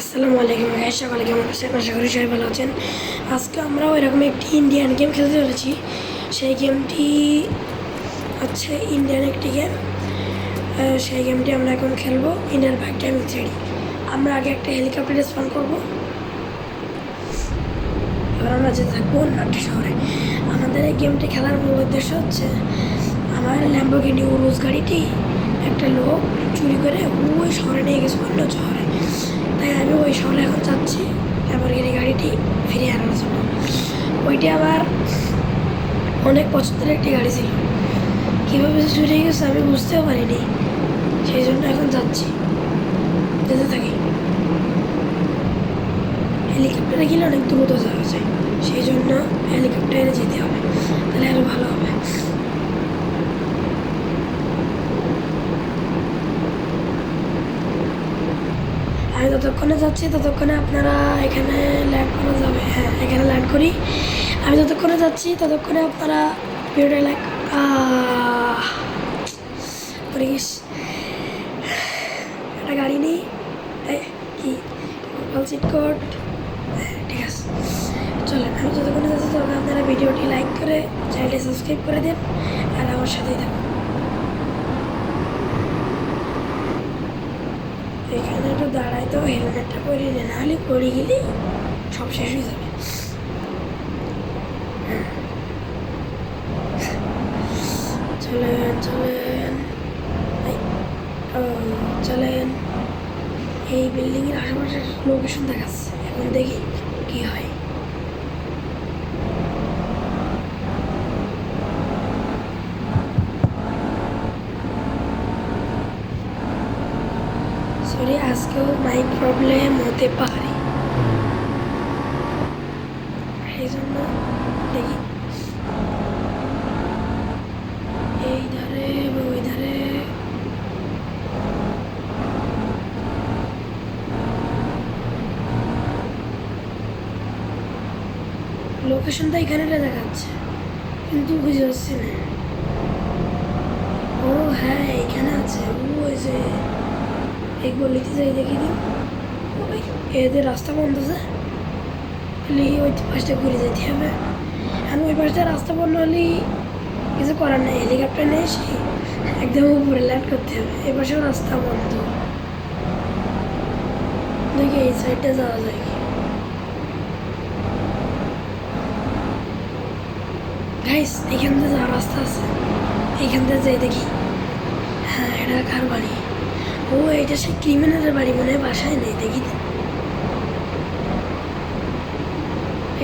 আসসালামু আলাইকুম গাইস, সকালে কেমন আছেন? আশা করি সবাই ভালো আছেন। আজকে আমরাও এরকম একটি ইন্ডিয়ান গেম খেলতে চলেছি। সেই গেমটি হচ্ছে ইন্ডিয়ান একটি গেম। সেই গেমটি আমরা এখন খেলবো ইন্ডিয়ান বাইক টাইমিং থ্রিডি। আমরা আগে একটা হেলিকপ্টার স্পন করবো। এবার আমরা যেতে থাকবো অন্য একটা শহরে। আমাদের এই গেমটি খেলার মূল উদ্দেশ্য হচ্ছে আমার ল্যাম্বোর্গিনি উরুস গাড়িটি একটা লোক চুরি করে ওই শহরে নিয়ে গেছে, অন্য শহরে। তাই আমি ওই শহরে এখন যাচ্ছি ল্যাম্বোর্গিনি গাড়িটি ফিরিয়ে আনার জন্য। ওইটি আবার অনেক পছন্দের একটি গাড়ি ছিল, কীভাবে চুরি হয়ে গেছে আমি বুঝতেও পারিনি। সেই জন্য এখন যাচ্ছি, যেতে থাকি। হেলিকপ্টারে গেলে অনেক দ্রুত যাওয়া যায়, সেই জন্য হেলিকপ্টারে যেতে হবে, তাহলে আরও ভালো হবে। আমি যতক্ষণে যাচ্ছি ততক্ষণে আপনারা এখানে ল্যান্ড করা যাবে। হ্যাঁ, এখানে ল্যান্ড করি। আমি যতক্ষণে যাচ্ছি ততক্ষণে আপনারা ভিডিওটা লাইক করে গেস। একটা গাড়ি নেই কি সিট কোড, ঠিক আছে চলেন। আমি যতক্ষণে যাচ্ছি তখন আপনারা ভিডিওটি লাইক করে চ্যানেলটি সাবস্ক্রাইব করে দেন আর আমার সাথেই থাকুন। এখানে একটু দাঁড়াই তো, হেলমেটটা পরে নে, নাহলে পড়ে গেলে সব শেষ হয়ে যাবে। চলেন চলেন চলেন। এই বিল্ডিংয়ের আশেপাশের লোকেশন দেখাচ্ছে, এখন দেখি কি হয়। সরি, আজকেও মাইক প্রবলেম হতে পারে, সেই জন্য দেখি এই ধারে বা ওই ধারে। লোকেশনটা এখানে দেখাচ্ছে কিন্তু বুঝতে পারছি না। ও হ্যাঁ, এখানে আছে। ওই যে এই গলিতে যাই দেখি দিন, ওই এদের রাস্তা বন্ধ আছে, ওই পাশটা ঘুরে যেতে হবে। আর ওই পাশটা রাস্তা বন্ধ হলে কিছু করার নেই, হেলিকপ্টার নিয়ে এসে একদম উপরে ল্যান্ড করতে হবে। এই পাশেও রাস্তা বন্ধ, দেখি এই সাইডটা যাওয়া যায় কি। গাইস, এখান থেকে যাওয়ার রাস্তা আছে, এইখান থেকে যাই দেখি। হ্যাঁ, এটা কার বাড়ি? ও, এটা সে ক্রিমিনালের বাড়ি, মনে হয় বাসায় নেই। দেখি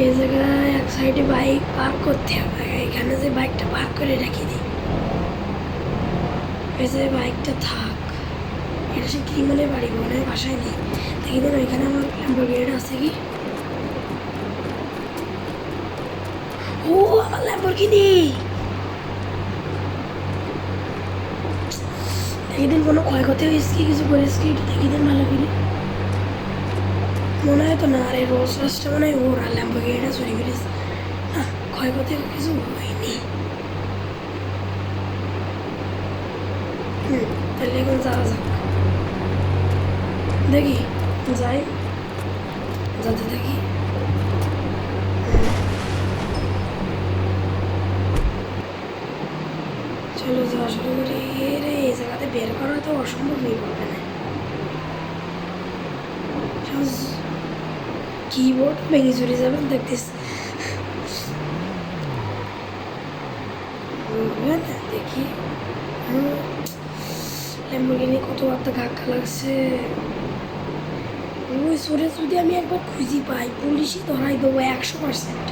এই জায়গায় এক সাইডে বাইক পার্ক করতে হবে। এখানে যে বাইকটা পার্ক করে রাখি দিই, এই যে বাইকটা থাক। এটা সে ক্রিমিনালের বাড়ি, মনে হয় বাসায় নেই। দেখি দেন ওইখানে আমার ল্যাম্বরগিনি আছে কি। ও, আমার ল্যাম্বরগিনি। দেখি দিন কোনো ক্ষয়ক্ষতি হয়েছে কি, কিছু করেছে কি, দেখি দিন ভালো করে। মনে হয় তো না, আর এই রোজ রাস্তা মনে হয় ওর, আর ল্যাম্বরগিনিটা চুরি করেছে। না, ক্ষয়ক্ষতি কিছু হয়নি। তাহলে এখন যাওয়া যাক, দেখি যাই, যাতে দেখি। চলো যাওয়া শুরু করি। রে, এই জায়গাতে বের করা তো অসম্ভব হয়ে পড়বে না। কিবোর্ড ভেঙে চুরি যাবেন দেখতেস। দেখি ল্যাম্বরগিনি কত একটা ধাক্কা লাগছে। ওই চোরে যদি আমি একবার খুঁজি পাই, পুলিশই ধরাই দেবো 100%।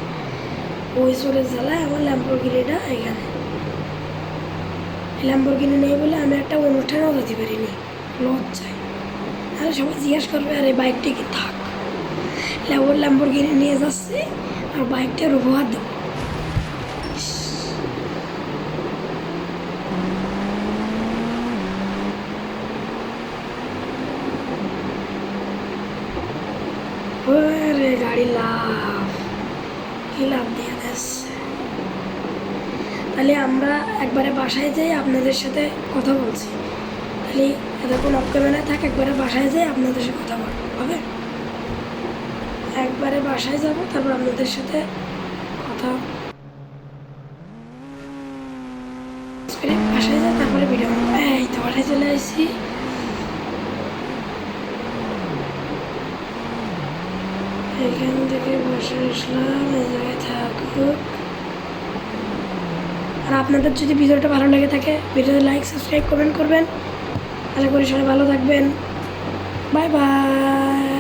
ওই চোরের জ্বালায় আমার ল্যাম্বরগিনিটা এখানে। ল্যাম্বরগিনি নেই বলে আমি একটা অনুষ্ঠানেও যেতে পারিনি, লজ্জায়। তাহলে সবাই জিজ্ঞাসা করবে, আরে বাইকটা কি থাক, ওর ল্যাম্বরগিনি নিয়ে যাচ্ছে আর বাইকটার উপহার দেবো। গাড়ি লাভ, কি লাভ দিয়ে দিচ্ছে। তাহলে আমরা একবারে বাসায় যাই, আপনাদের সাথে কথা বলছি। তাহলে এতক্ষণ অফ ক্যামেরায় থাক, একবারে বাসায় যাই আপনাদের সাথে কথা বলবো, হবে। একবারে বাসায় যাব, তারপর আপনাদের সাথে কথা বাসায় যাই, তারপরে ভিডিও বানাবো। এই তো বাসায় চলে আসছি। এখান থেকে বসে আসলাম, এই জায়গায় থাকুক। আর আপনাদের যদি ভিডিওটা ভালো লেগে থাকে, ভিডিওতে লাইক, সাবস্ক্রাইব, কমেন্ট করবেন। আশা করি সবাই ভালো থাকবেন। Bye bye.